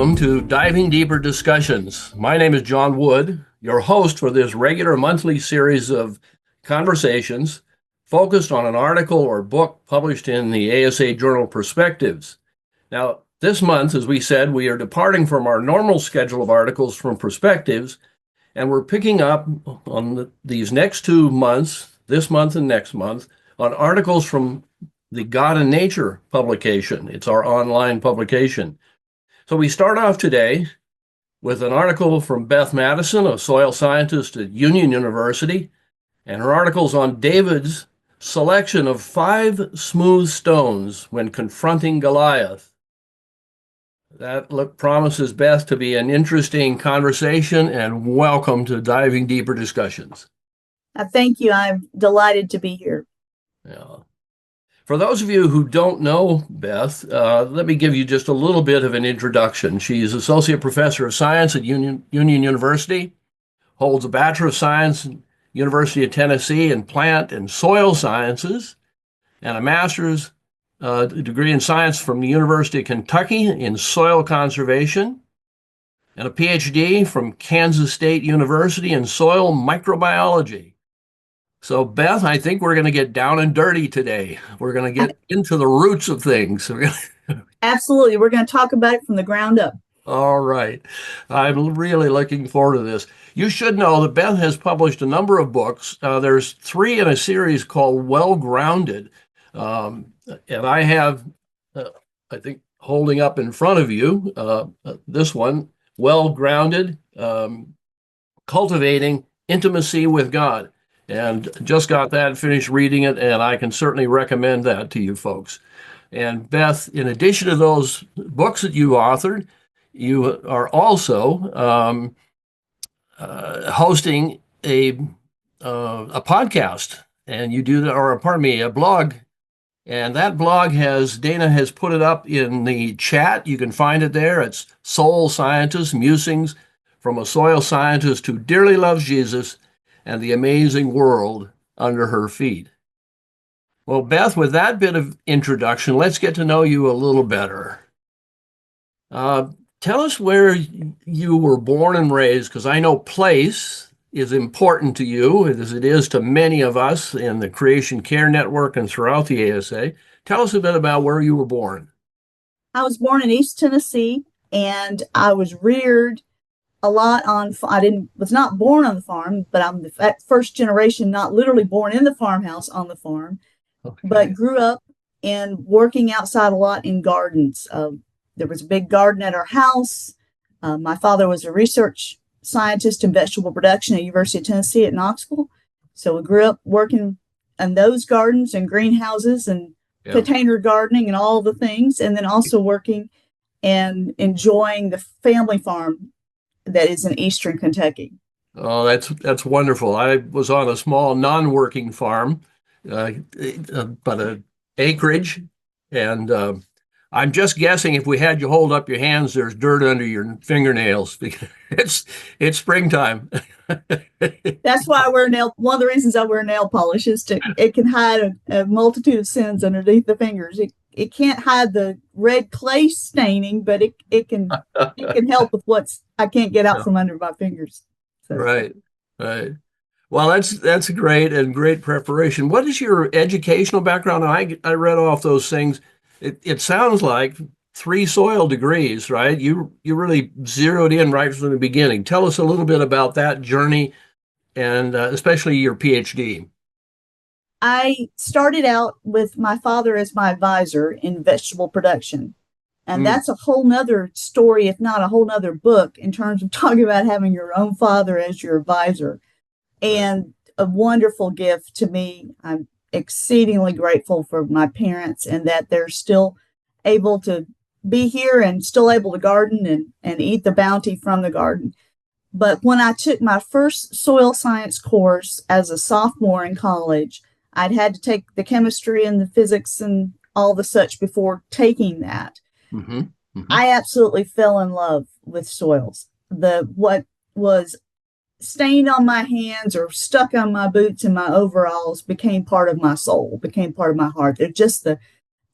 Welcome to Diving Deeper Discussions. My name is John Wood, your host for this regular monthly series of conversations focused on an article or book published in the ASA journal Perspectives. Now, this month, as we said, we are departing from our normal schedule of articles from Perspectives, and we're picking up on these next 2 months, this month and next month, on articles from the God and Nature publication. It's our online publication. So we start off today with an article from Beth Madison, a soil scientist at Union University, and her article's on David's selection of 5 smooth stones when confronting Goliath. That promises, Beth, to be an interesting conversation, and welcome to Diving Deeper Discussions. Thank you. I'm delighted to be here. Yeah. For those of you who don't know Beth, let me give you just a little bit of an introduction. She's Associate Professor of Science at Union University, holds a Bachelor of Science at University of Tennessee in Plant and Soil Sciences, and a Master's degree in Science from the University of Kentucky in Soil Conservation, and a PhD from Kansas State University in Soil Microbiology. So, Beth, I think we're going to get down and dirty today. We're going to get into the roots of things. Absolutely. We're going to talk about it from the ground up. All right. I'm really looking forward to this. You should know that Beth has published a number of books. There's 3 in a series called Well Grounded. And I have, I think, holding up in front of you, this one, Well Grounded, Cultivating Intimacy with God. And just got that, finished reading it, and I can certainly recommend that to you folks. And Beth, in addition to those books that you authored, you are also hosting a podcast, and you do that, or pardon me, a blog. And that blog Dana has put it up in the chat. You can find it there. It's Soul Scientist Musings from a Soil Scientist Who Dearly Loves Jesus and the Amazing World Under Her Feet. Well, Beth, with that bit of introduction, let's get to know you a little better. Tell us where you were born and raised, because I know place is important to you, as it is to many of us in the Creation Care Network and throughout the ASA. Tell us a bit about where you were born. I was born in East Tennessee, and I was reared a lot on. Was not born on the farm, but I'm the first generation, not literally born in the farmhouse on the farm, but grew up in working outside a lot in gardens. There was a big garden at our house. My father was a research scientist in vegetable production at University of Tennessee at Knoxville. So we grew up working in those gardens and greenhouses and container gardening and all the things, and then also working and enjoying the family farm that is in eastern Kentucky. Oh, that's wonderful. I was on a small non-working farm, but an acreage, and I'm just guessing if we had you hold up your hands, there's dirt under your fingernails because it's springtime. That's why I wear one of the reasons I wear nail polish is it can hide a multitude of sins underneath the fingers. It can't hide the red clay staining, but it can help with I can't get out from under my fingers. So. Right. Well, that's great preparation. What is your educational background? I read off those things. It sounds like 3 soil degrees, right? You really zeroed in right from the beginning. Tell us a little bit about that journey, and especially your PhD. I started out with my father as my advisor in vegetable production. And that's a whole nother story, if not a whole nother book, in terms of talking about having your own father as your advisor. And a wonderful gift to me. I'm exceedingly grateful for my parents and that they're still able to be here and still able to garden and eat the bounty from the garden. But when I took my first soil science course as a sophomore in college, I'd had to take the chemistry and the physics and all the such before taking that. Mm-hmm. Mm-hmm. I absolutely fell in love with soils. What was stained on my hands or stuck on my boots and my overalls became part of my soul, became part of my heart. They're just the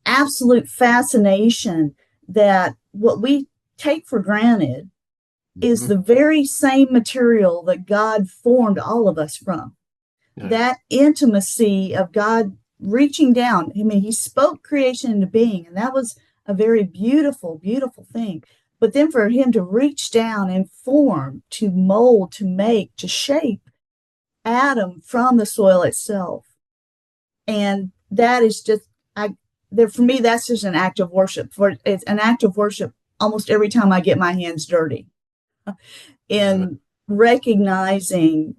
absolute fascination that what we take for granted is Mhm. the very same material that God formed all of us from. Yeah. That intimacy of God reaching down. I mean, he spoke creation into being, and that was a very beautiful, beautiful thing. But then for him to reach down and form, to mold, to make, to shape Adam from the soil itself. And that is just, for me, that's just an act of worship. It's an act of worship almost every time I get my hands dirty in recognizing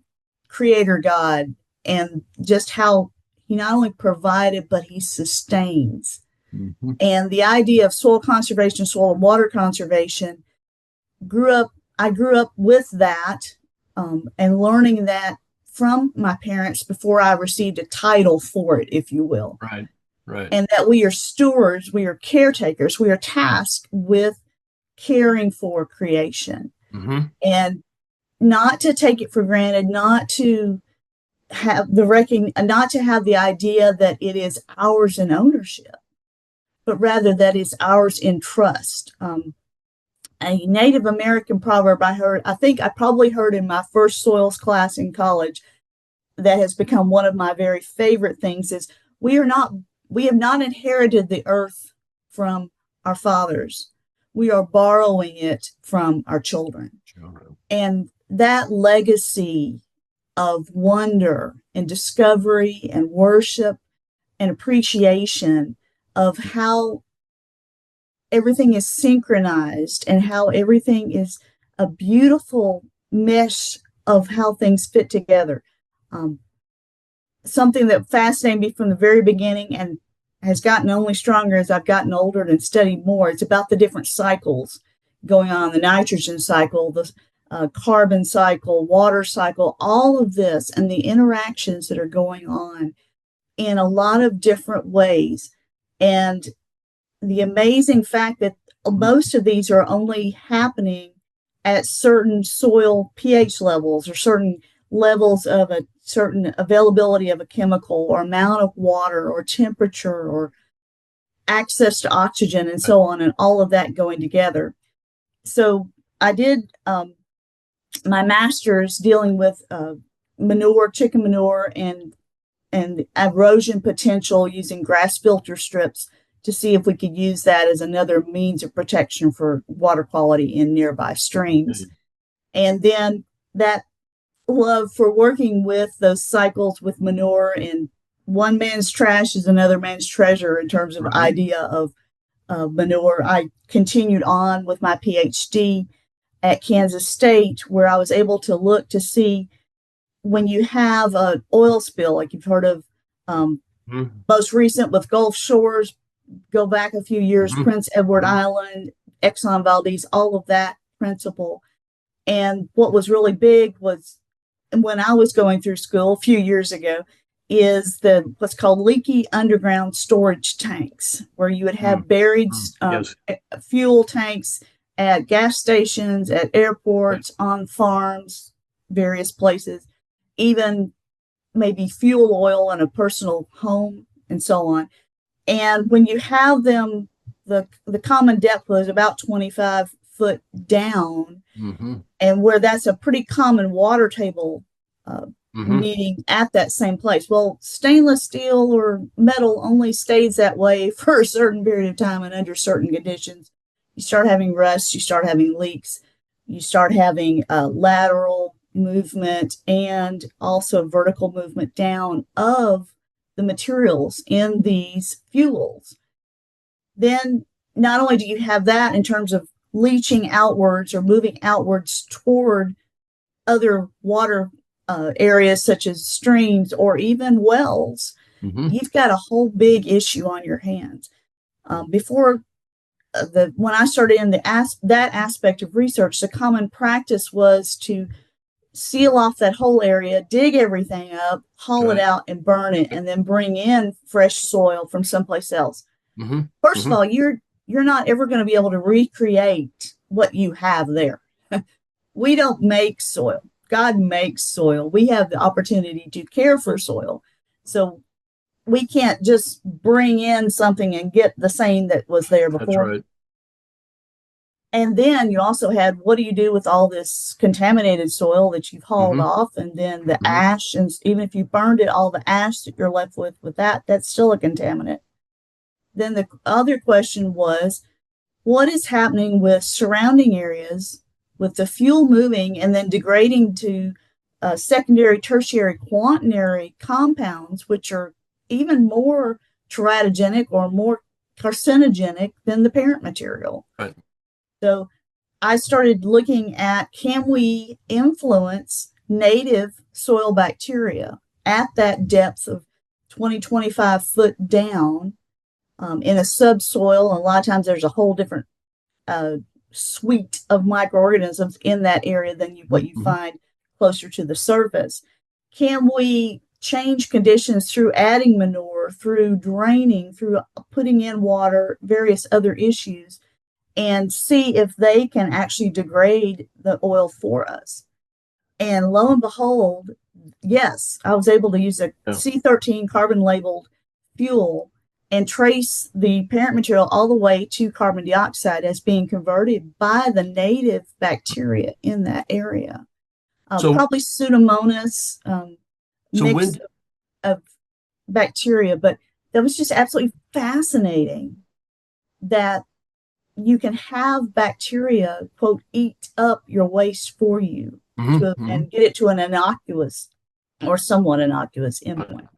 Creator God and just how he not only provided, but he sustains. Mhm. And the idea of soil conservation, soil and water conservation, I grew up with that, and learning that from my parents before I received a title for it, if you will. Right. Right. And that we are stewards, we are caretakers, we are tasked with caring for creation. Mm-hmm. And not to take it for granted, not to have not to have the idea that it is ours in ownership, but rather that it's ours in trust. A Native American proverb I think I probably heard in my first soils class in college that has become one of my very favorite things is we have not inherited the earth from our fathers. We are borrowing it from our children. And that legacy of wonder and discovery and worship and appreciation of how everything is synchronized and how everything is a beautiful mesh of how things fit together. Something that fascinated me from the very beginning and has gotten only stronger as I've gotten older and studied more. It's about the different cycles going on, the nitrogen cycle, the carbon cycle, water cycle, all of this, and the interactions that are going on in a lot of different ways. And the amazing fact that most of these are only happening at certain soil pH levels or certain levels of a certain availability of a chemical or amount of water or temperature or access to oxygen and so on, and all of that going together. So I did my master's dealing with manure, chicken manure, and erosion potential using grass filter strips to see if we could use that as another means of protection for water quality in nearby streams. And then that love for working with those cycles with manure, and one man's trash is another man's treasure in terms of idea of manure. I continued on with my PhD at Kansas State, where I was able to look to see when you have an oil spill, like you've heard of, most recent with Gulf Shores, go back a few years, Prince Edward Island, Exxon Valdez, all of that principle. And what was really big was when I was going through school a few years ago is what's called leaky underground storage tanks, where you would have buried fuel tanks at gas stations, at airports, on farms, various places, even maybe fuel oil in a personal home and so on. And when you have them, the common depth was about 25 foot down, and where that's a pretty common water table meeting at that same place. Well, stainless steel or metal only stays that way for a certain period of time and under certain conditions. You start having rust, you start having leaks, you start having lateral movement and also vertical movement down of the materials in these fuels. Then not only do you have that in terms of leaching outwards or moving outwards toward other water areas such as streams or even wells, you've got a whole big issue on your hands. Before when I started in that aspect of research, the common practice was to seal off that whole area, dig everything up, haul it out and burn it, and then bring in fresh soil from someplace else. First of all, you're not ever going to be able to recreate what you have there. We don't make soil. God makes soil. We have the opportunity to care for soil. So we can't just bring in something and get the same that was there before. That's right. And then you also had, what do you do with all this contaminated soil that you've hauled Hmm. off? And then the Hmm. ash, and even if you burned it, all the ash that you're left with that, that's still a contaminant. Then the other question was, what is happening with surrounding areas with the fuel moving and then degrading to secondary, tertiary, quaternary compounds, which are even more teratogenic or more carcinogenic than the parent material. Right. So I started looking at, can we influence native soil bacteria at that depth of 20, 25 foot down in a subsoil? And a lot of times there's a whole different uh, suite of microorganisms in that area than what you Hmm. find closer to the surface. Can we change conditions through adding manure, through draining, through putting in water, various other issues, and see if they can actually degrade the oil for us? And lo and behold, yes, I was able to use a Yeah. C13 carbon labeled fuel and trace the parent material all the way to carbon dioxide as being converted by the native bacteria in that area. So, Probably Pseudomonas so mix when, of bacteria, but that was just absolutely fascinating that you can have bacteria, quote, eat up your waste for you mhm, mhm. and get it to an innocuous or somewhat innocuous endpoint.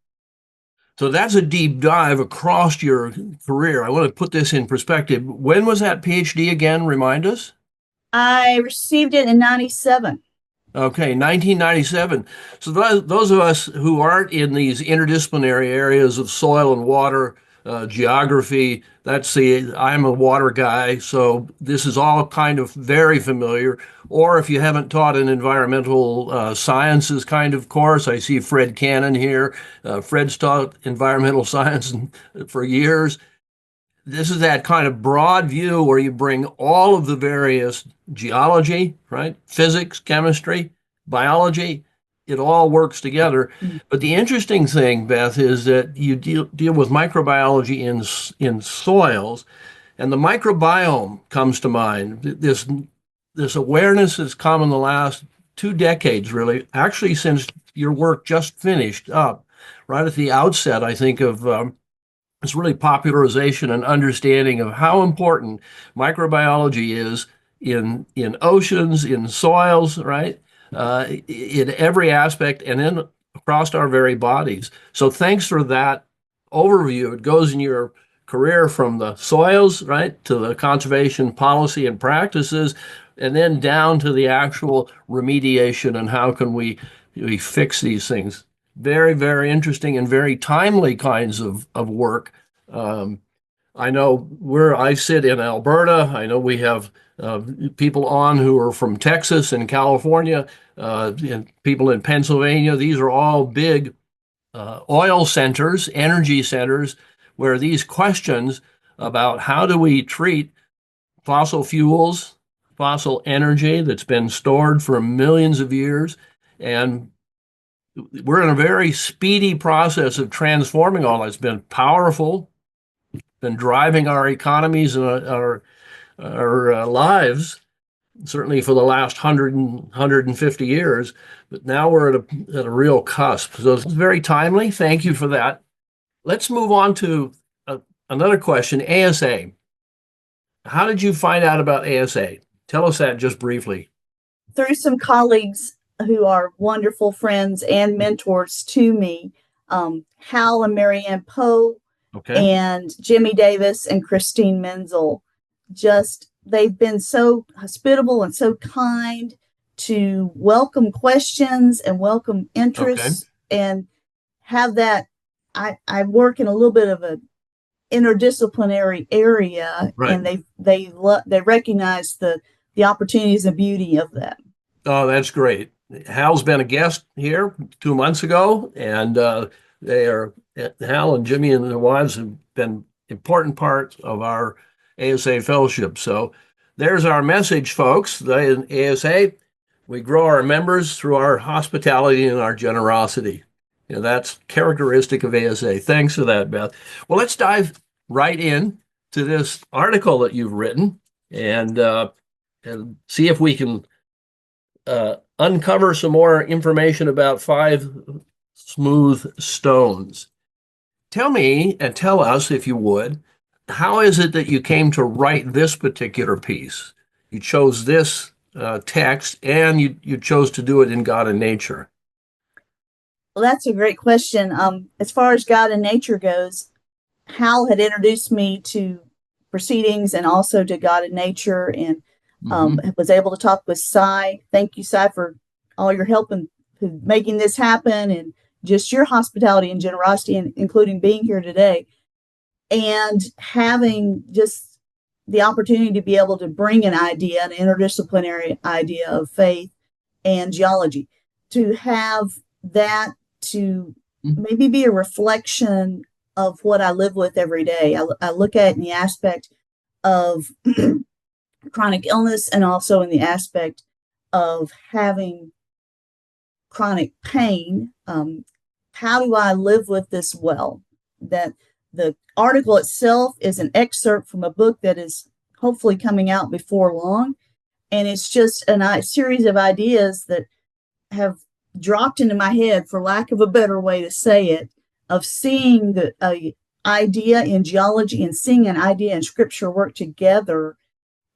So that's a deep dive across your career. I want to put this in perspective. When was that PhD again? Remind us. I received it in 97. Okay, 1997. So those of us who aren't in these interdisciplinary areas of soil and water, geography, I'm a water guy, so this is all kind of very familiar. Or if you haven't taught an environmental sciences kind of course, I see Fred Cannon here. Fred's taught environmental science for years. This is that kind of broad view where you bring all of the various geology, right? Physics, chemistry, biology, it all works together. But the interesting thing, Beth, is that you deal with microbiology in soils, and the microbiome comes to mind. This awareness has come in the last 2 decades, really, actually, since your work just finished up, right at the outset, I think, of it's really popularization and understanding of how important microbiology is in oceans, in soils, right? In every aspect and in across our very bodies. So thanks for that overview. It goes in your career from the soils, right, to the conservation policy and practices, and then down to the actual remediation and how can we fix these things. Very, very interesting and very timely kinds of work. Um, I know where I sit in Alberta. I know we have people on who are from Texas and California, and people in Pennsylvania. These are all big oil centers, energy centers, where these questions about how do we treat fossil fuels, fossil energy that's been stored for millions of years, and we're in a very speedy process of transforming all that's been powerful, been driving our economies and our lives, certainly for the last 150 years. But now we're at a real cusp. So it's very timely. Thank you for that. Let's move on to another question. ASA. How did you find out about ASA? Tell us that just briefly. Through some colleagues who are wonderful friends and mentors to me, Hal and Marianne Poe, Okay. and Jimmy Davis and Christine Menzel. Just, they've been so hospitable and so kind to welcome questions and welcome Okay. interests and have that. I work in a little bit of a interdisciplinary area, Right. and they recognize the opportunities and beauty of that. Oh, that's great. Hal's been a guest here 2 months ago, and they are Hal and Jimmy and their wives have been important parts of our ASA fellowship. So there's our message, folks. The ASA, we grow our members through our hospitality and our generosity. You know, that's characteristic of ASA. Thanks for that, Beth. Well, let's dive right in to this article that you've written. And and see if we can uncover some more information about five smooth stones. Tell me and tell us, if you would, how is it that you came to write this particular piece? You chose this text and you chose to do it in God and Nature. Well, that's a great question. As far as God and nature goes, Hal had introduced me to proceedings and also to God and nature, and was able to talk with Cy. Thank you, Cy, for all your help in making this happen, and just your hospitality and generosity, and including being here today, and having just the opportunity to be able to bring an idea, an interdisciplinary idea of faith and geology, to have that to maybe be a reflection of what I live with every day. I look at it in the aspect of chronic illness, and also in the aspect of having chronic pain. How do I live with this well? That the article itself is an excerpt from a book that is hopefully coming out before long. And it's just a series of ideas that have dropped into my head, for lack of a better way to say it, of seeing the idea in geology and seeing an idea in scripture work together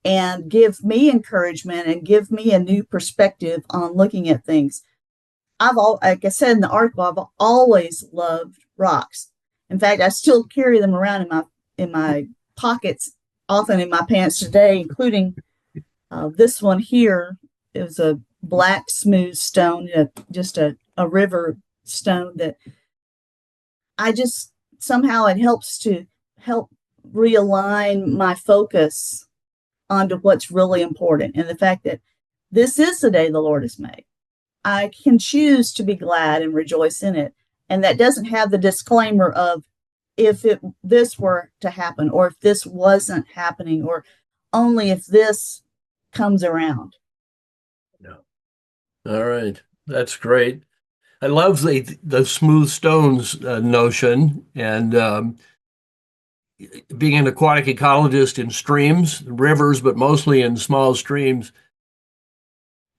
and give me encouragement and give me a new perspective on looking at things. Like I said in the article, I've always loved rocks. In fact, I still carry them around in my pockets, often in my pants today, including this one here. It was a black smooth stone, just a river stone that I just somehow it helps to help realign my focus onto what's really important, and the fact that this is the day the Lord has made. I can choose to be glad and rejoice in it. And that doesn't have the disclaimer of if this were to happen, or if this wasn't happening, or only if this comes around. Yeah. All right. That's great. I love the smooth stones notion, and being an aquatic ecologist in streams, rivers, but mostly in small streams.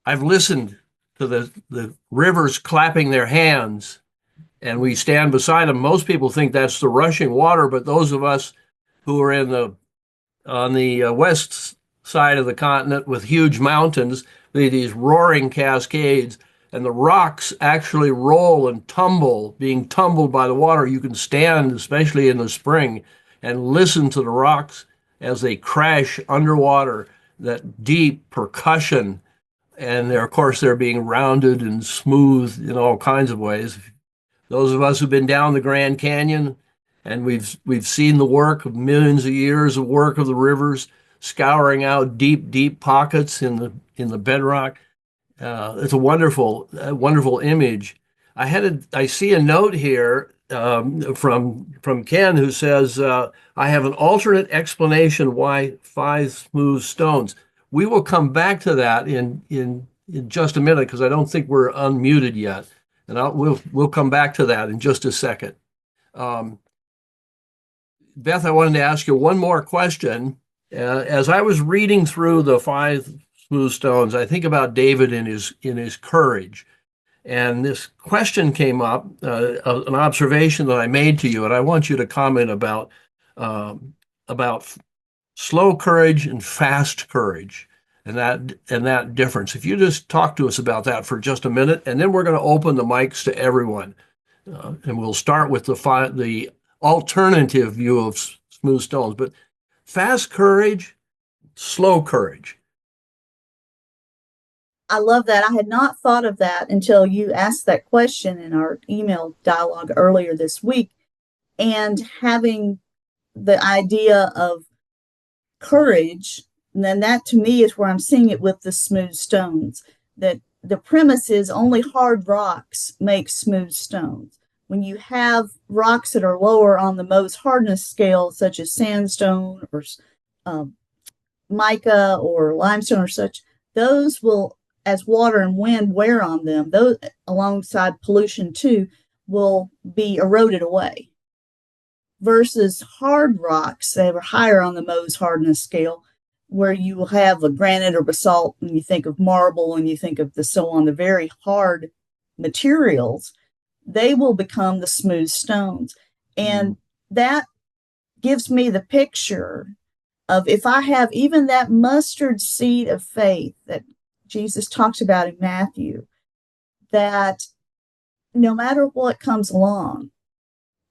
I've listened to the rivers clapping their hands, and we stand beside them. Most people think that's the rushing water, but those of us who are on the west side of the continent with huge mountains, these roaring cascades, and the rocks actually roll and tumble, being tumbled by the water. You can stand, especially in the spring, and listen to the rocks as they crash underwater, that deep percussion. And of course, they're being rounded and smoothed in all kinds of ways. Those of us who've been down the Grand Canyon, and we've seen the work of millions of years of work of the rivers scouring out deep pockets in the bedrock. It's a wonderful image. I see a note here from Ken, who says, I have an alternate explanation why five smooth stones. We will come back to that in just a minute, because I don't think we're unmuted yet, and we'll come back to that in just a second. Beth, I wanted to ask you one more question. As I was reading through the five smooth stones, I think about David in his courage. And this question came up, an observation that I made to you, and I want you to comment about slow courage and fast courage, and that difference. If you just talk to us about that for just a minute, and then we're going to open the mics to everyone, and we'll start with the alternative view of smooth stones. But fast courage, slow courage. I love that. I had not thought of that until you asked that question in our email dialogue earlier this week. And having the idea of courage, and then that to me is where I'm seeing it with the smooth stones, that the premise is only hard rocks make smooth stones. When you have rocks that are lower on the Mohs hardness scale, such as sandstone or mica or limestone or such, those will, as water and wind wear on them, those alongside pollution too, will be eroded away. Versus hard rocks, they were higher on the Mohs hardness scale, where you will have a granite or basalt, and you think of marble and you think of the so on, the very hard materials, they will become the smooth stones. And that gives me the picture of, if I have even that mustard seed of faith that Jesus talks about in Matthew, that no matter what comes along,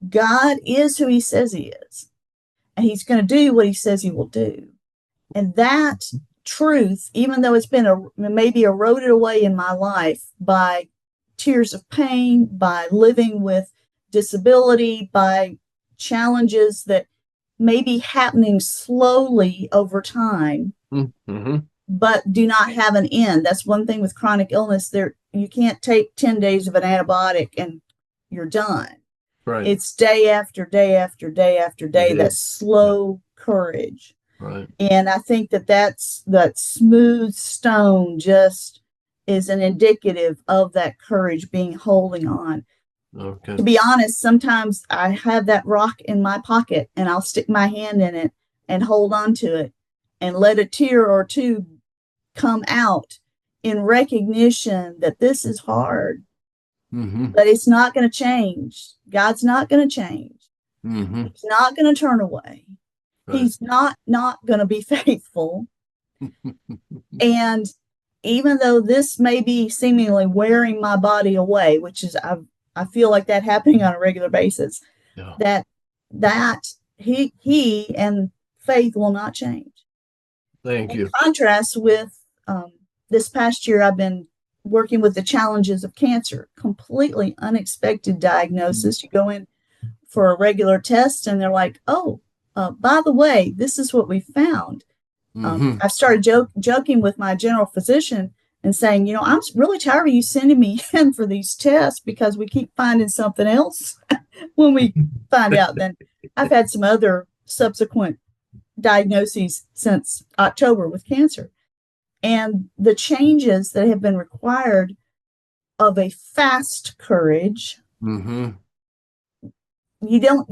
God is who he says he is, and he's going to do what he says he will do. And that truth, even though it's been maybe eroded away in my life by tears of pain, by living with disability, by challenges that may be happening slowly over time, but do not have an end. That's one thing with chronic illness. You can't take 10 days of an antibiotic and you're done. Right. It's day after day after day after day, that slow courage. Right. And I think that smooth stone just is an indicative of that courage being holding on. Okay. To be honest, sometimes I have that rock in my pocket and I'll stick my hand in it and hold on to it and let a tear or two come out in recognition that this is hard, but it's not going to change. God's not going to change. He's not going to turn away. Right. He's not going to be faithful. And even though this may be seemingly wearing my body away, which is, I feel like that happening on a regular basis, that he and faith will not change. Thank you. In contrast with this past year, I've been working with the challenges of cancer, completely unexpected diagnosis. You go in for a regular test and they're like, oh, by the way, this is what we found. I started joking with my general physician and saying, I'm really tired of you sending me in for these tests because we keep finding something else when we find out. Then I've had some other subsequent diagnoses since October with cancer. And the changes that have been required of a fast courage, you don't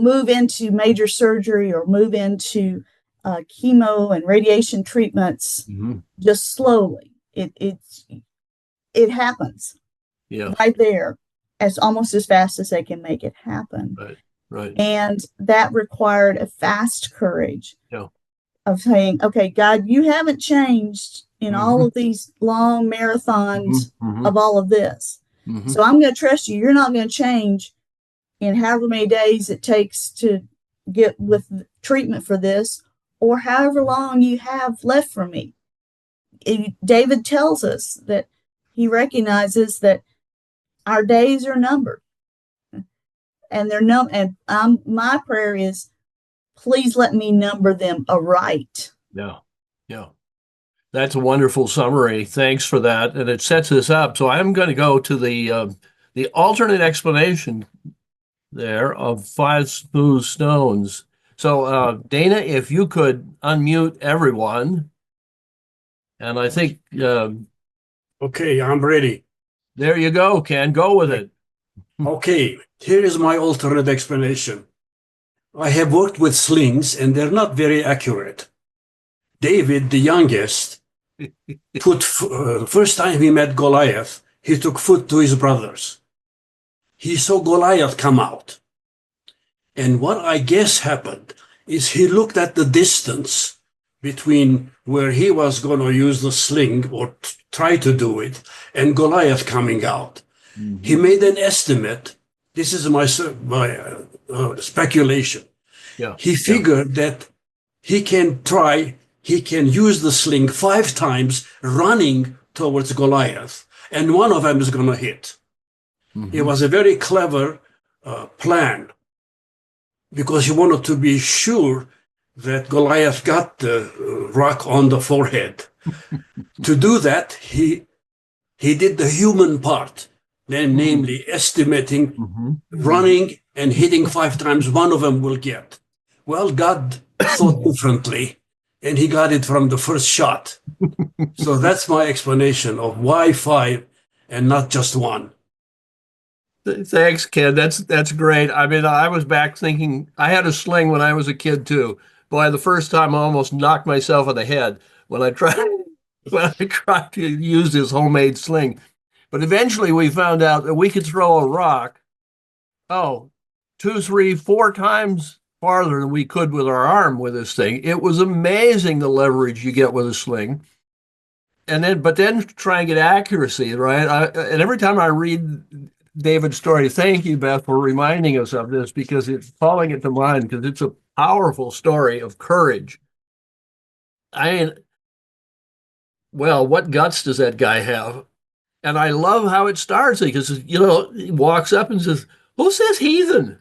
move into major surgery or move into chemo and radiation treatments just slowly. It happens right there, almost as fast as they can make it happen. Right. And that required a fast courage of saying, okay, God, you haven't changed in all of these long marathons of all of this. So I'm going to trust you. You're not going to change in however many days it takes to get with treatment for this, or however long you have left for me. David tells us that he recognizes that our days are numbered, and they're and my prayer is, please let me number them aright. Yeah. That's a wonderful summary. Thanks for that. And it sets this up. So I'm going to go to the alternate explanation there of 5 smooth stones. So Dana, if you could unmute everyone. And I think... okay, I'm ready. There you go, Ken. Go with it. Okay, here is my alternate explanation. I have worked with slings, and they're not very accurate. David, the youngest, first time he met Goliath, he took food to his brothers. He saw Goliath come out. And what I guess happened is he looked at the distance between where he was going to use the sling or try to do it and Goliath coming out. He made an estimate. This is my speculation. He figured that he can use the sling 5 times running towards Goliath, and one of them is going to hit. It was a very clever plan, because he wanted to be sure that Goliath got the rock on the forehead. To do that, he did the human part, namely estimating, running and hitting 5 times, one of them will get. Well, God thought differently, and he got it from the first shot. So that's my explanation of why 5 and not just 1. Thanks, Ken. That's great. I mean, I was back thinking I had a sling when I was a kid too, Boy, the first time I almost knocked myself in the head when I tried to use this homemade sling. But eventually we found out that we could throw a rock, oh, 2, 3, 4 times farther than we could with our arm with this thing. It was amazing the leverage you get with a sling. But then try and get accuracy, right? And every time I read David's story, thank you, Beth, for reminding us of this, because it's calling it to mind, because it's a powerful story of courage. I mean, well, what guts does that guy have? And I love how it starts, because, he walks up and says, "Who's this heathen?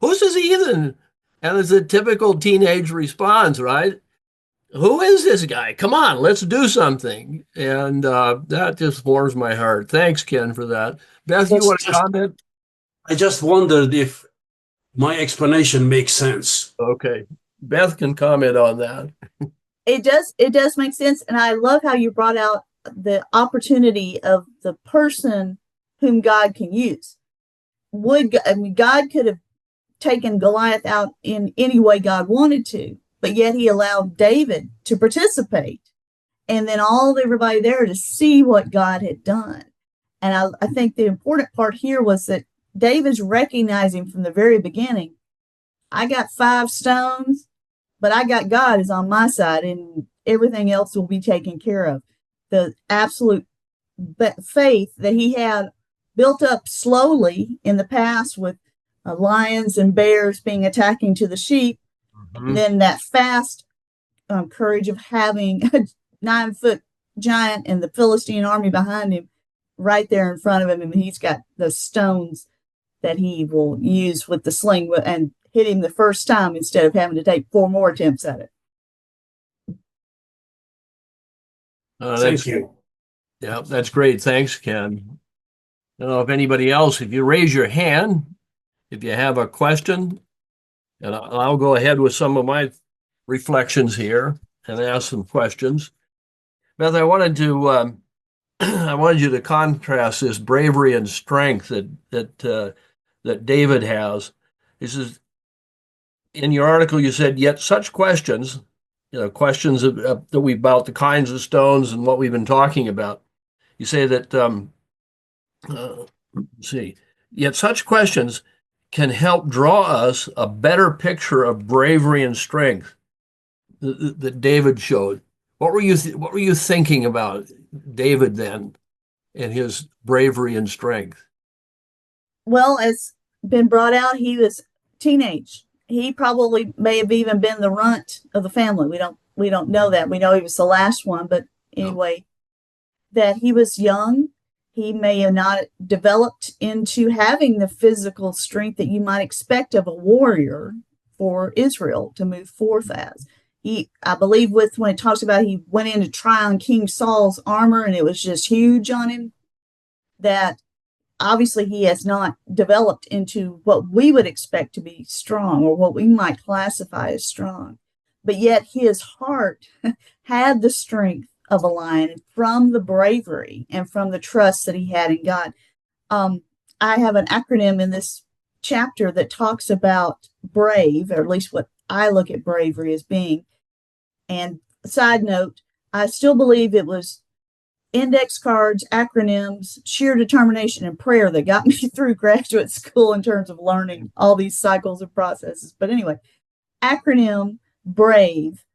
Who's this heathen?" And it's a typical teenage response, right? Who is this guy? Come on, let's do something. And that just warms my heart. Thanks, Ken, for that. Beth, you want to comment? I just wondered if my explanation makes sense. Okay. Beth can comment on that. It does make sense. And I love how you brought out the opportunity of the person whom God can use. God could have taken Goliath out in any way God wanted to, but yet he allowed David to participate, and then everybody there to see what God had done. And I think the important part here was that David's recognizing from the very beginning, I got 5 stones, but I got God is on my side, and everything else will be taken care of. The absolute faith that he had built up slowly in the past with lions and bears being attacking to the sheep, and then that fast courage of having a 9-foot giant and the Philistine army behind him right there in front of him, and he's got the stones that he will use with the sling and hit him the first time instead of having to take 4 more attempts at it. Thank you. Yeah, that's great. Thanks, Ken. I don't know if anybody else, if you raise your hand, if you have a question, and I'll go ahead with some of my reflections here and ask some questions. Beth, I wanted you to contrast this bravery and strength that David has. This is in your article. You said, yet such questions, questions about the kinds of stones and what we've been talking about. You say that, yet such questions can help draw us a better picture of bravery and strength that David showed. What were you thinking about David then and his bravery and strength? Well, as been brought out, he was teenage. He probably may have even been the runt of the family. We don't know that. We know he was the last one, but anyway, that he was young. He may have not developed into having the physical strength that you might expect of a warrior for Israel to move forth as. I believe when it talks about he went in to try on King Saul's armor and it was just huge on him, that obviously he has not developed into what we would expect to be strong or what we might classify as strong. But yet his heart had the strength of a lion from the bravery and from the trust that he had in God. I have an acronym in this chapter that talks about brave, or at least what I look at bravery as being. And side note, I still believe it was index cards, acronyms, sheer determination, and prayer that got me through graduate school in terms of learning all these cycles and processes. But anyway, acronym BRAVE,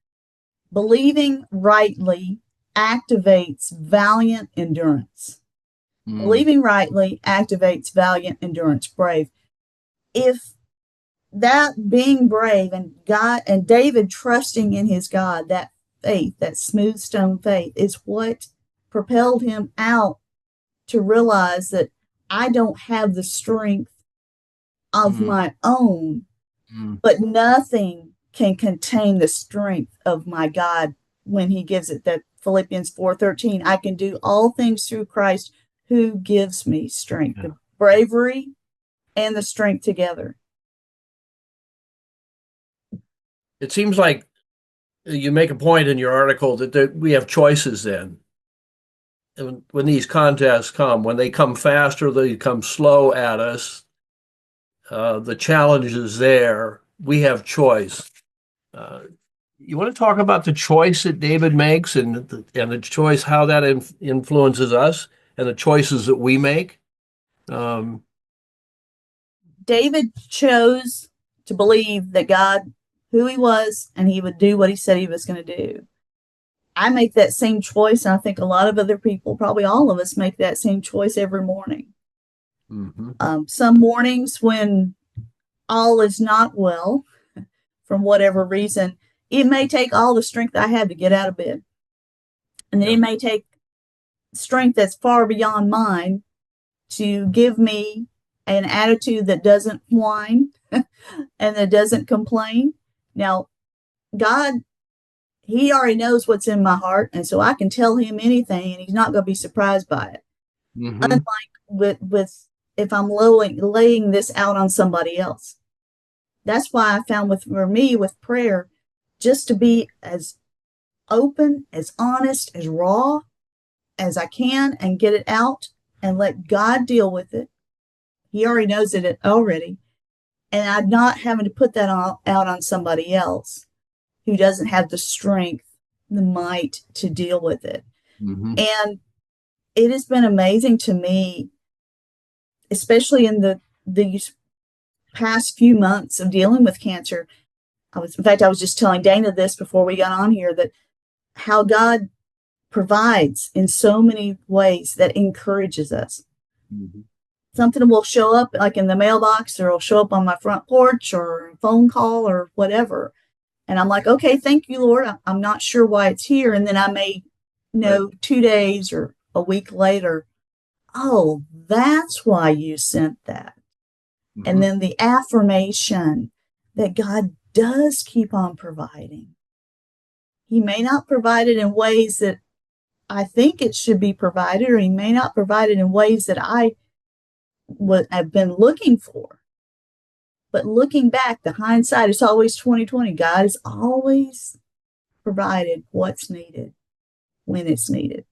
believing rightly activates valiant endurance. Believing rightly activates valiant endurance. Brave. If that being brave and God and David trusting in his God, that faith, that smooth stone faith, is what propelled him out to realize that I don't have the strength of my own, but nothing can contain the strength of my God when he gives it. That Philippians 4:13, I can do all things through Christ who gives me strength. The bravery and the strength together. It seems like you make a point in your article that we have choices then. And when these contests come, when they come faster, they come slow at us. The challenge is there. We have choice. You want to talk about the choice that David makes and the choice, how that influences us and the choices that we make? Um, David chose to believe that God, who he was, and he would do what he said he was going to do. I make that same choice, and I think a lot of other people, probably all of us, make that same choice every morning. Some mornings when all is not well, from whatever reason, it may take all the strength I have to get out of bed. And then it may take strength that's far beyond mine to give me an attitude that doesn't whine and that doesn't complain. Now, God, he already knows what's in my heart, and so I can tell him anything, and he's not going to be surprised by it. Unlike with if I'm laying this out on somebody else. That's why I found for me with prayer, just to be as open, as honest, as raw as I can and get it out and let God deal with it. He already knows it already. And I'm not having to put that out on somebody else who doesn't have the strength, the might to deal with it. And it has been amazing to me, especially in the past few months of dealing with cancer. I was just telling Dana this before we got on here, that how God provides in so many ways that encourages us. Something will show up like in the mailbox, or it'll show up on my front porch or a phone call or whatever. And I'm like, okay, thank you, Lord. I'm not sure why it's here. And then I may know 2 days or a week later, oh, that's why you sent that. And then the affirmation that God does keep on providing. He may not provide it in ways that I think it should be provided, or he may not provide it in ways that I would have been looking for. But looking back, the hindsight is always 2020. God has always provided what's needed when it's needed.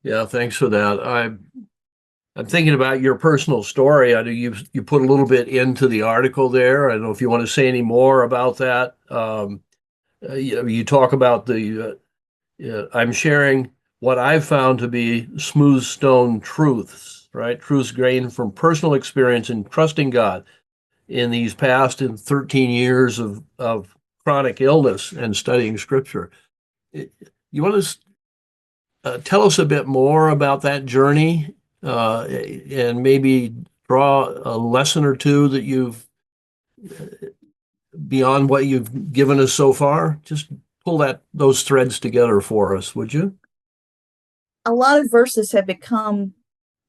Yeah, thanks for that. I'm thinking about your personal story. I know you put a little bit into the article there. I don't know if you want to say any more about that. You talk about I'm sharing what I've found to be smooth stone truths, right? Truths gained from personal experience in trusting God in these past 13 years of chronic illness and studying Scripture. You want to tell us a bit more about that journey? And maybe draw a lesson or two that you've beyond what you've given us so far. Just pull those threads together for us, would you? A lot of verses have become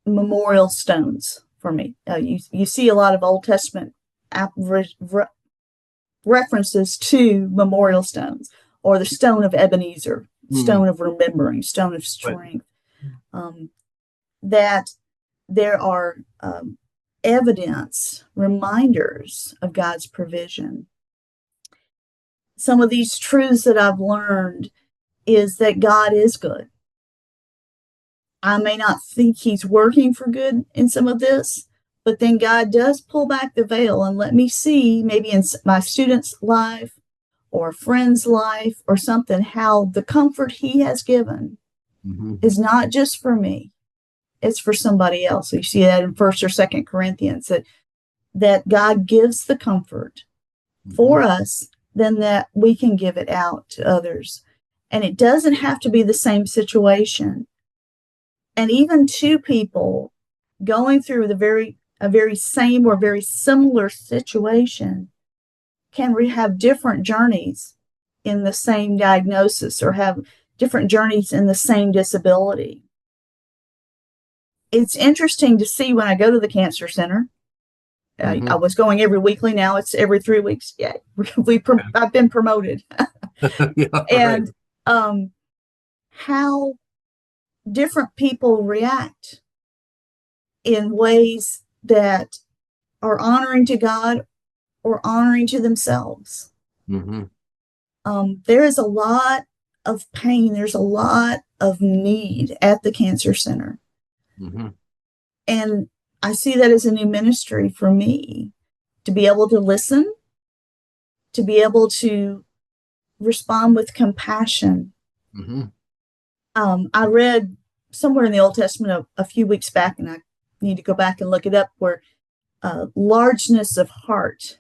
memorial stones for me. You see a lot of Old Testament references to memorial stones, or the stone of Ebenezer, stone of remembering, stone of strength. That there are evidence, reminders of God's provision. Some of these truths that I've learned is that God is good. I may not think he's working for good in some of this, but then God does pull back the veil and let me see, maybe in my student's life or a friend's life or something, how the comfort he has given is not just for me. It's for somebody else. You see that in 1st or 2nd Corinthians, that God gives the comfort for us, then that we can give it out to others. And it doesn't have to be the same situation. And even two people going through a very same or very similar situation can have different journeys in the same diagnosis, or have different journeys in the same disability. It's interesting to see when I go to the cancer center. I was going every weekly. Now it's every 3 weeks. Yeah, I've been promoted. And how different people react in ways that are honoring to God or honoring to themselves. There is a lot of pain. There's a lot of need at the cancer center. And I see that as a new ministry for me, to be able to listen to be able to respond with compassion. Mm-hmm. I read somewhere in the Old Testament a few weeks back, and I need to go back and look it up, where largeness of heart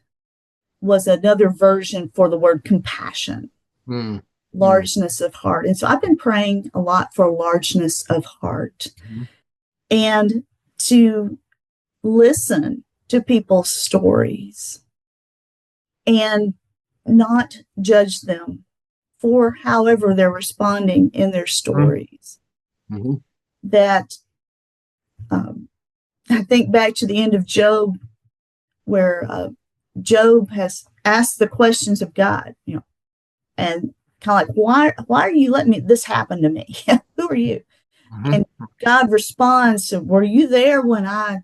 was another version for the word compassion. Mm-hmm. Largeness of heart. And so I've been praying a lot for largeness of heart, Mm-hmm. and to listen to people's stories and not judge them for however they're responding in their stories. Mm-hmm. That I think back to the end of Job, where Job has asked the questions of God, and kind of like, why are you letting this happen to me? Who are you? Mm-hmm. And God responds to, were you there when I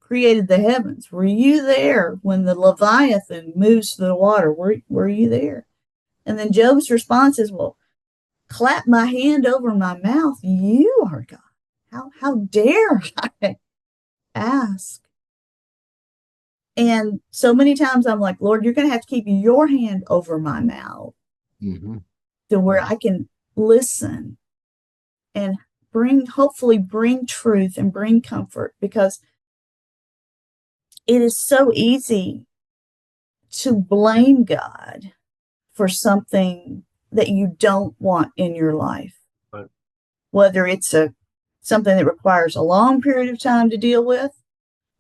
created the heavens? Were you there when the Leviathan moves through the water? Were you there? And then Job's response is, well, clap my hand over my mouth. You are God. How dare I ask? And so many times I'm like, Lord, you're going to have to keep your hand over my mouth, Mm-hmm. to where I can listen and hopefully bring truth and bring comfort, because it is so easy to blame God for something that you don't want in your life. Right. Whether it's something that requires a long period of time to deal with,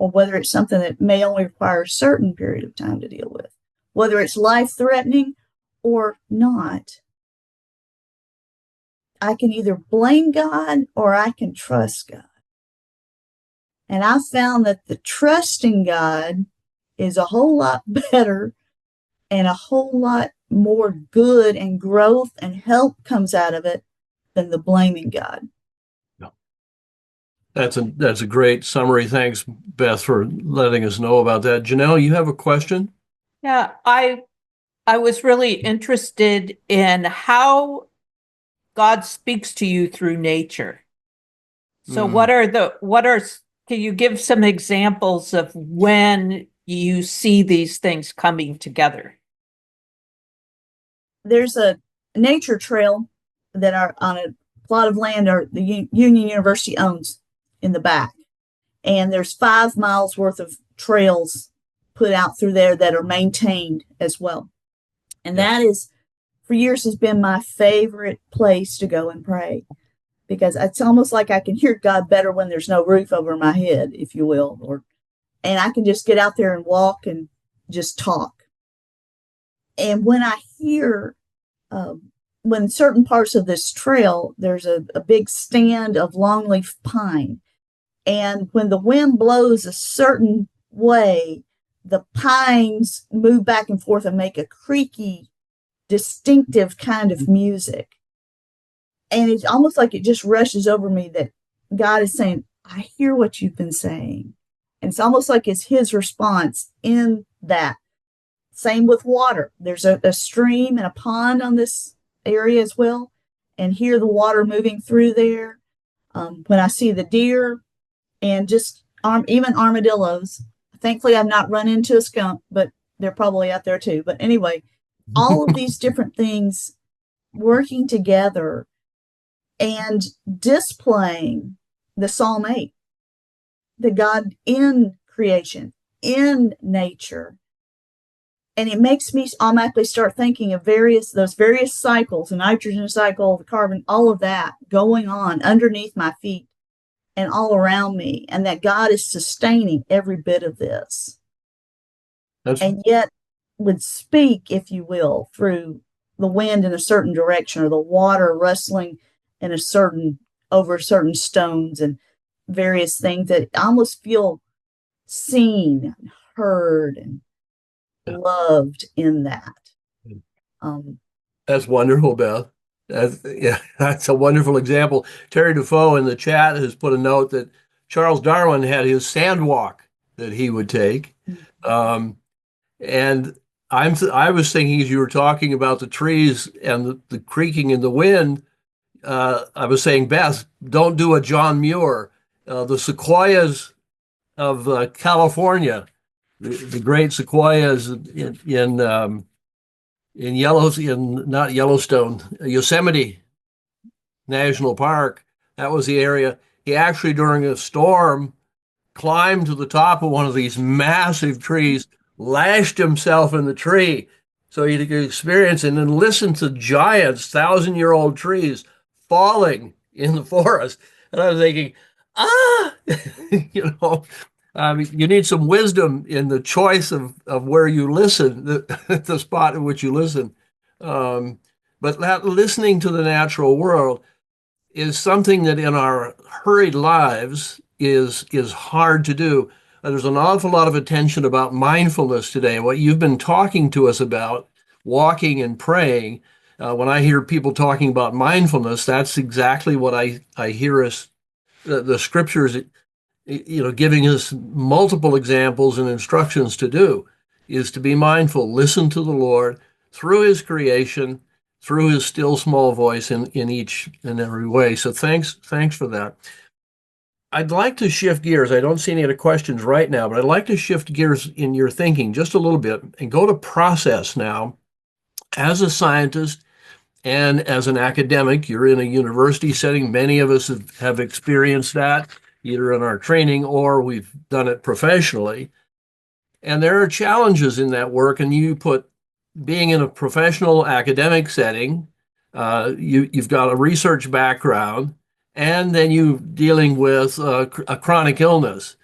or whether it's something that may only require a certain period of time to deal with, whether it's life-threatening or not. I can either blame God or I can trust God. And I found that the trusting God is a whole lot better, and a whole lot more good and growth and help comes out of it than the blaming God. No. That's a great summary. Thanks, Beth, for letting us know about that. Janelle, you have a question? Yeah, I was really interested in how God speaks to you through nature. So can you give some examples of when you see these things coming together? There's a nature trail that are on a plot of land the Union University owns in the back. And there's 5 miles worth of trails put out through there that are maintained as well. And that is, for years, has been my favorite place to go and pray, because it's almost like I can hear God better when there's no roof over my head, if you will, and I can just get out there and walk and just talk. And when I hear, when certain parts of this trail, there's a big stand of longleaf pine. And when the wind blows a certain way, the pines move back and forth and make a creaky, distinctive kind of music. And it's almost like it just rushes over me that God is saying, I hear what you've been saying. And it's almost like it's his response in that. Same with water. There's a stream and a pond on this area as well. And hear the water moving through there. When I see the deer and just even armadillos. Thankfully, I've not run into a skunk, but they're probably out there too. But anyway, all of these different things working together and displaying the Psalm 8, the God in creation, in nature. And it makes me automatically start thinking of those various cycles, the nitrogen cycle, the carbon, all of that going on underneath my feet and all around me, and that God is sustaining every bit of this. And yet would speak, if you will, through the wind in a certain direction, or the water rustling in over certain stones and various things, that I almost feel seen, heard, and loved in that. That's wonderful, Beth. That's a wonderful example. Terry Defoe in the chat has put a note that Charles Darwin had his sand walk that he would take. And I was thinking, as you were talking about the trees and the creaking in the wind, I was saying, Beth, don't do a John Muir. The sequoias of California, the great sequoias in not Yellowstone, Yosemite National Park. That was the area. He actually, during a storm, climbed to the top of one of these massive trees, lashed himself in the tree so he could experience and then listen to giants, 1,000-year-old trees falling in the forest. And I was thinking, you know, you need some wisdom in the choice of where you listen, the spot in which you listen. But that listening to the natural world is something that in our hurried lives is hard to do. There's an awful lot of attention about mindfulness today. What you've been talking to us about, walking and praying. When I hear people talking about mindfulness, that's exactly what I hear us, the scriptures, giving us multiple examples and instructions to do, is to be mindful, listen to the Lord through his creation, through his still small voice in each and every way. So thanks for that. I'd like to shift gears. I don't see any other questions right now, but I'd like to shift gears in your thinking just a little bit and go to process now. As a scientist and as an academic, you're in a university setting. Many of us have experienced that, either in our training or we've done it professionally. And there are challenges in that work, and you put being in a professional academic setting, you've got a research background, and then you dealing with a chronic illness.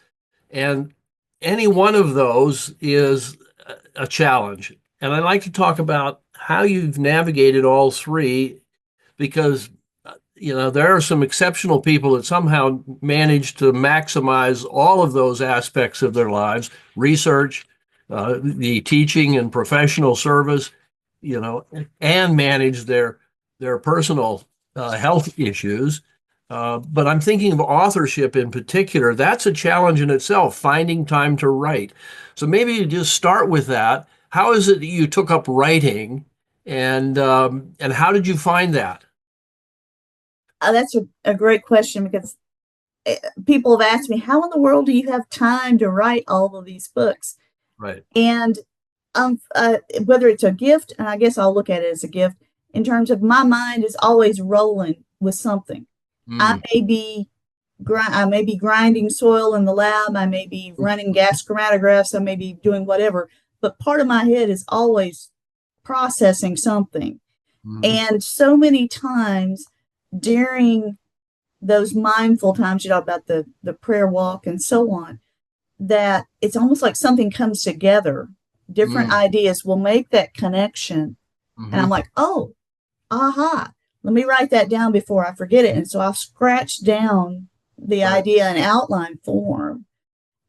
And any one of those is a challenge. And I'd like to talk about how you've navigated all three, because there are some exceptional people that somehow manage to maximize all of those aspects of their lives: research, the teaching and professional service, and manage their personal health issues. But I'm thinking of authorship in particular. That's a challenge in itself, finding time to write. So maybe you just start with that. How is it that you took up writing, and how did you find that? That's a great question, because people have asked me, how in the world do you have time to write all of these books? Right. And whether it's a gift, and I guess I'll look at it as a gift, in terms of my mind is always rolling with something. I may be grinding soil in the lab, I may be running gas chromatographs, I may be doing whatever, but part of my head is always processing something. And so many times during those mindful times, about the prayer walk and so on, that it's almost like something comes together. Different ideas will make that connection. And I'm like, oh, aha, let me write that down before I forget it. And so I'll scratch down the idea in outline form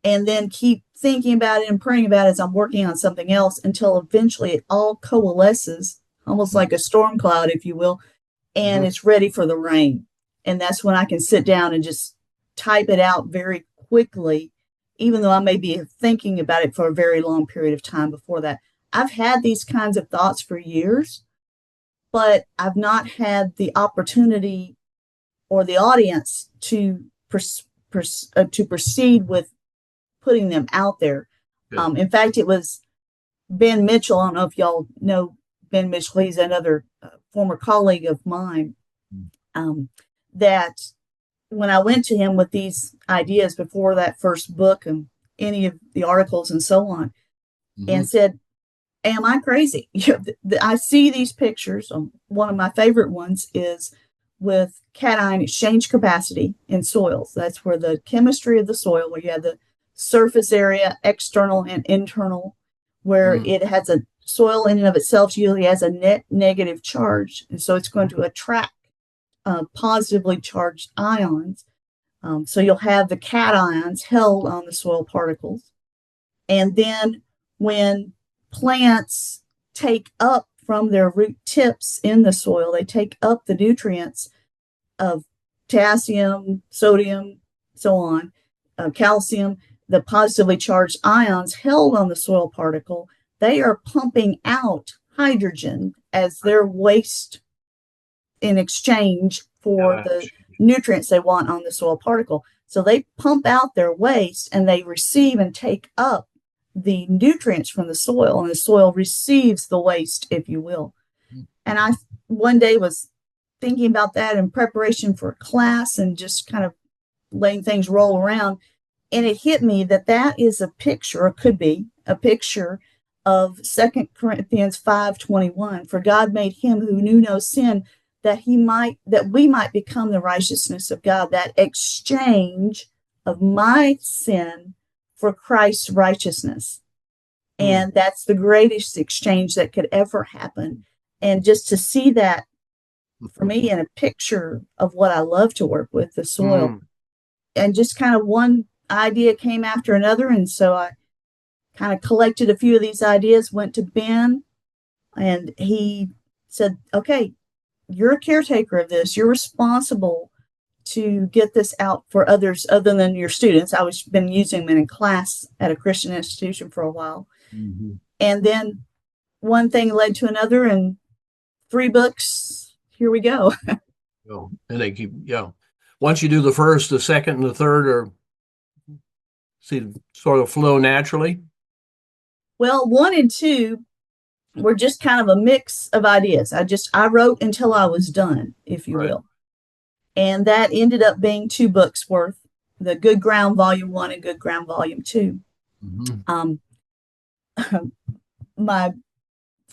and then keep thinking about it and praying about it as I'm working on something else, until eventually it all coalesces, almost like a storm cloud, if you will, and it's ready for the rain. And that's when I can sit down and just type it out very quickly, even though I may be thinking about it for a very long period of time before that. I've had these kinds of thoughts for years, but I've not had the opportunity or the audience to proceed with putting them out there. In fact, it was Ben Mitchell. I don't know if y'all know Ben Mitchell. He's another former colleague of mine. That when I went to him with these ideas before that first book and any of the articles and so on, and said, am I crazy? I see these pictures. One of my favorite ones is with cation exchange capacity in soils. That's where the chemistry of the soil, where you have the surface area, external and internal, where it has a soil in and of itself usually has a net negative charge. And so it's going to attract positively charged ions. So you'll have the cations held on the soil particles. And then when plants take up from their root tips in the soil, they take up the nutrients of potassium, sodium, so on, calcium, the positively charged ions held on the soil particle. They are pumping out hydrogen as their waste in exchange for the nutrients they want on the soil particle. So they pump out their waste and they receive and take up the nutrients from the soil, and the soil receives the waste, if you will. And I one day was thinking about that in preparation for a class and just kind of letting things roll around. And it hit me that that is a picture, or could be a picture, of 2 Corinthians 5:21. For God made him who knew no sin that we might become the righteousness of God. That exchange of my sin for Christ's righteousness. And that's the greatest exchange that could ever happen. And just to see that for me in a picture of what I love to work with, the soil, and just kind of one idea came after another. And so I kind of collected a few of these ideas, went to Ben, and he said, okay, you're a caretaker of this. You're responsible to get this out for others other than your students. I was been using them in class at a Christian institution for a while. And then one thing led to another, and 3 books, here we go. And they keep, once you do the first, the second, and the third, or sort of flow naturally. Well, 1 and 2 were just kind of a mix of ideas. I wrote until I was done, if you will. And that ended up being 2 books worth, the Good Ground Volume 1 and Good Ground Volume 2. Some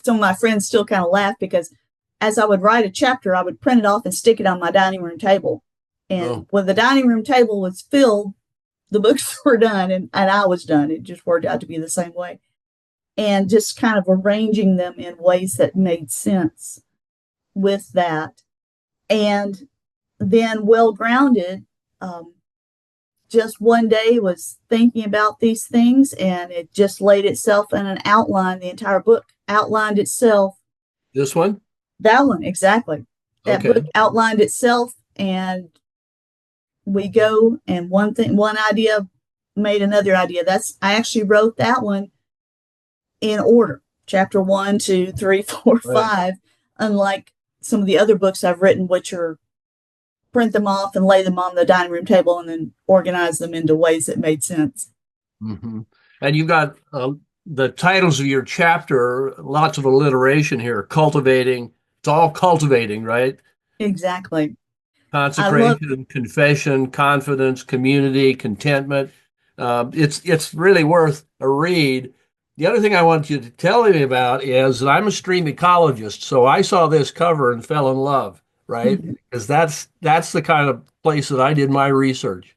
of my friends still kind of laugh because as I would write a chapter, I would print it off and stick it on my dining room table. And when the dining room table was filled, the books were done, and I was done. It just worked out to be the same way. And just kind of arranging them in ways that made sense with that. And then Well Grounded, just one day was thinking about these things, and it just laid itself in an outline. The entire book outlined itself. This one? That one, exactly. That book outlined itself, and we go, and one idea made another idea. I actually wrote that one in order, chapter 1, 2, 3, 4, 5, unlike some of the other books I've written, which are print them off and lay them on the dining room table and then organize them into ways that made sense. And you've got the titles of your chapter, lots of alliteration here. Cultivating, it's all cultivating, right? Exactly. Consecration, confession, confidence, community, contentment. It's really worth a read. The other thing I want you to tell me about is that I'm a stream ecologist, so I saw this cover and fell in love. Right? Because that's the kind of place that I did my research.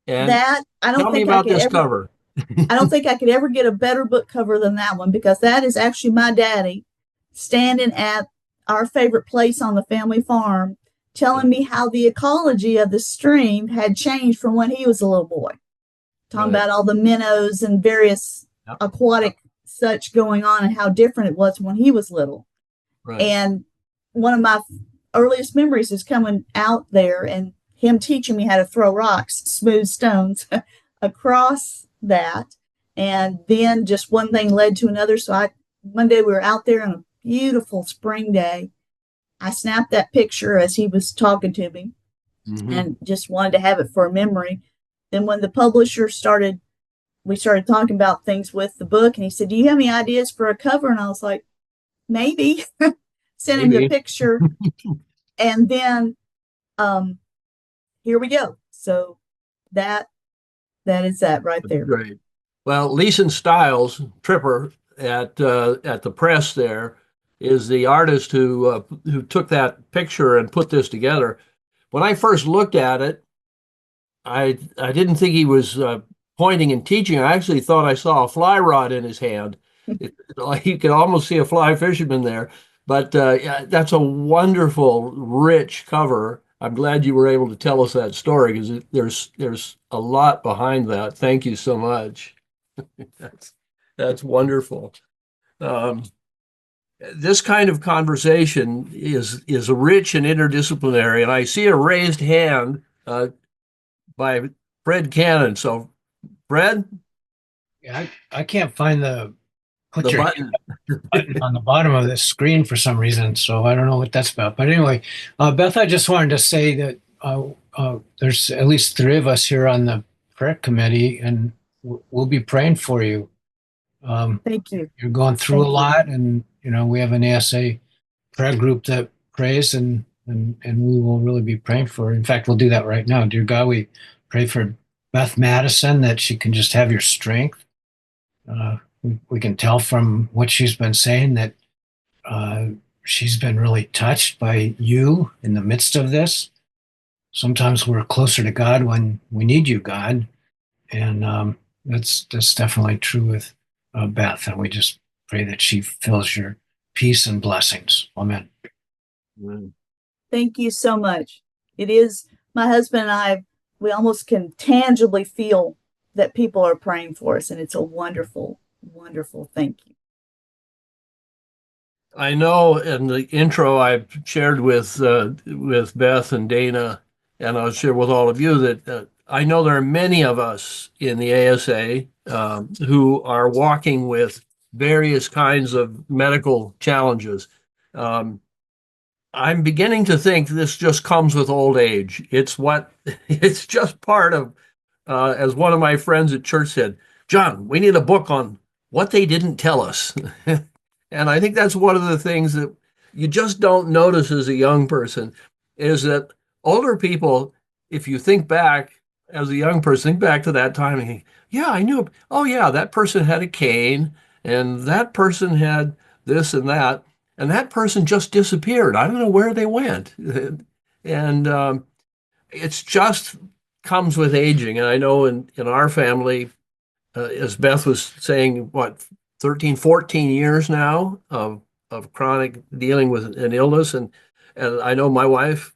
And tell me about this cover. I don't think I could ever get a better book cover than that one, because that is actually my daddy standing at our favorite place on the family farm, telling me how the ecology of the stream had changed from when he was a little boy. Talking about all the minnows and various aquatic such going on, and how different it was when he was little. And one of my earliest memories is coming out there and him teaching me how to throw rocks, smooth stones, across that. And then just one thing led to another. So one day we were out there on a beautiful spring day. I snapped that picture as he was talking to me and just wanted to have it for a memory. Then when the publisher we started talking about things with the book, and he said, do you have any ideas for a cover? And I was like, maybe. Sent him the picture, and then here we go. So that is that right there. Great. Well, Leeson Stiles, Tripper at the press there, is the artist who took that picture and put this together. When I first looked at it, I didn't think he was pointing and teaching. I actually thought I saw a fly rod in his hand. You could almost see a fly fisherman there. But that's a wonderful, rich cover. I'm glad you were able to tell us that story, because there's a lot behind that. Thank you so much. That's wonderful. This kind of conversation is rich and interdisciplinary, and I see a raised hand by Fred Cannon. So, Fred? Yeah, I can't find the button on the bottom of the screen for some reason, so I don't know what that's about. But anyway, Beth, I just wanted to say that there's at least 3 of us here on the prayer committee, and we'll be praying for you. Thank you. You're going through Thank a you. lot, and we have an ASA prayer group that prays, and we will really be praying for her. In fact, we'll do that right now. Dear God, we pray for Beth Madison, that she can just have your strength. We can tell from what she's been saying that she's been really touched by you in the midst of this. Sometimes we're closer to God when we need you, God, and that's definitely true with Beth. And we just pray that she feels your peace and blessings. Amen. Thank you so much. It is, my husband and I, we almost can tangibly feel that people are praying for us, and it's a wonderful, wonderful thank you. I know in the intro I shared with Beth and Dana, and I'll share with all of you that I know there are many of us in the ASA who are walking with various kinds of medical challenges. I'm beginning to think this just comes with old age. It's just part of, as one of my friends at church said, John, we need a book on what they didn't tell us. And I think that's one of the things that you just don't notice as a young person is that older people, if you think back as a young person, think back to that time and think, yeah, I knew, oh yeah, that person had a cane and that person had this and that person just disappeared. I don't know where they went. And it's just comes with aging. And I know in our family, as Beth was saying, 13, 14 years now of chronic dealing with an illness. And I know my wife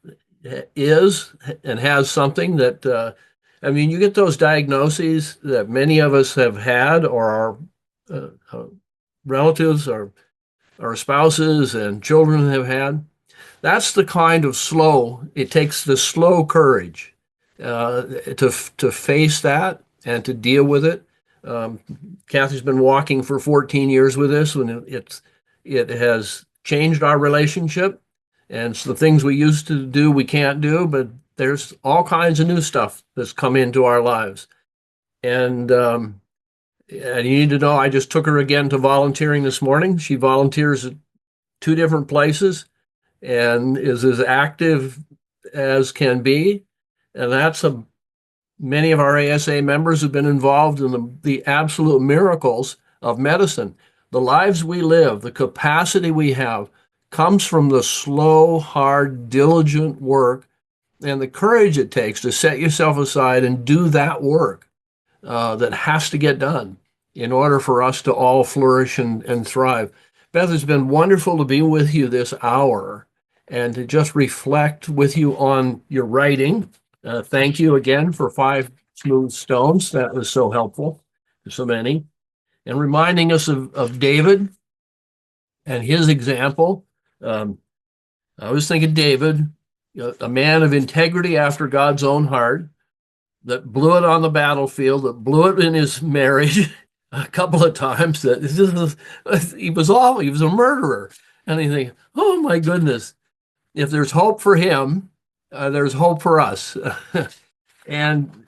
is and has something that, I mean, you get those diagnoses that many of us have had, or our relatives or spouses and children have had. That's the kind of it takes the slow courage to face that and to deal with it. Kathy's been walking for 14 years with this, and it has changed our relationship. And so the things we used to do, we can't do, but there's all kinds of new stuff that's come into our lives. And you need to know, I just took her again to volunteering this morning. She volunteers at 2 different places and is as active as can be. And many of our ASA members have been involved in the absolute miracles of medicine. The lives we live, the capacity we have, comes from the slow, hard, diligent work and the courage it takes to set yourself aside and do that work that has to get done in order for us to all flourish and thrive. Beth, it's been wonderful to be with you this hour and to just reflect with you on your writing. Thank you again for 5 smooth stones. That was so helpful to so many. And reminding us of David and his example. I was thinking David, a man of integrity after God's own heart, that blew it on the battlefield, that blew it in his marriage a couple of times. He was a murderer. And you think, oh my goodness, if there's hope for him, there's hope for us. and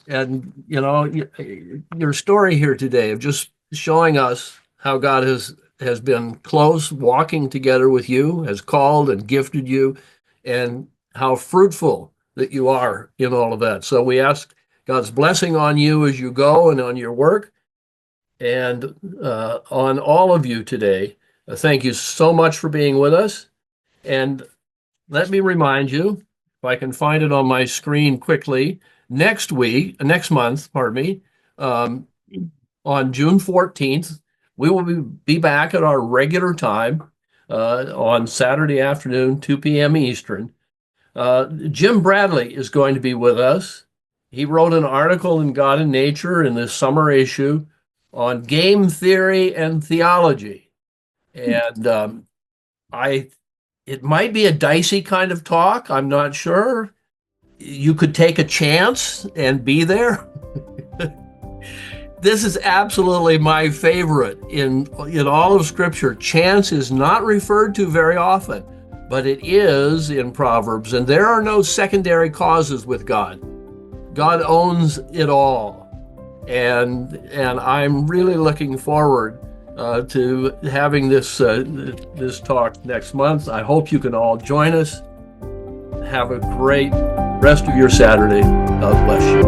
your story here today of just showing us how God has been close, walking together with you, has called and gifted you, and how fruitful that you are in all of that. So we ask God's blessing on you as you go and on your work and on all of you today. Thank you so much for being with us. And let me remind you, if I can find it on my screen quickly, next month, on June 14th, we will be back at our regular time on Saturday afternoon, 2 p.m. Eastern. Jim Bradley is going to be with us. He wrote an article in God and Nature in the summer issue on game theory and theology. And it might be a dicey kind of talk. I'm not sure. You could take a chance and be there. This is absolutely my favorite in all of Scripture. Chance is not referred to very often, but it is in Proverbs, and there are no secondary causes with God. God owns it all, and I'm really looking forward to having this talk next month. I hope you can all join us. Have a great rest of your Saturday. God bless you.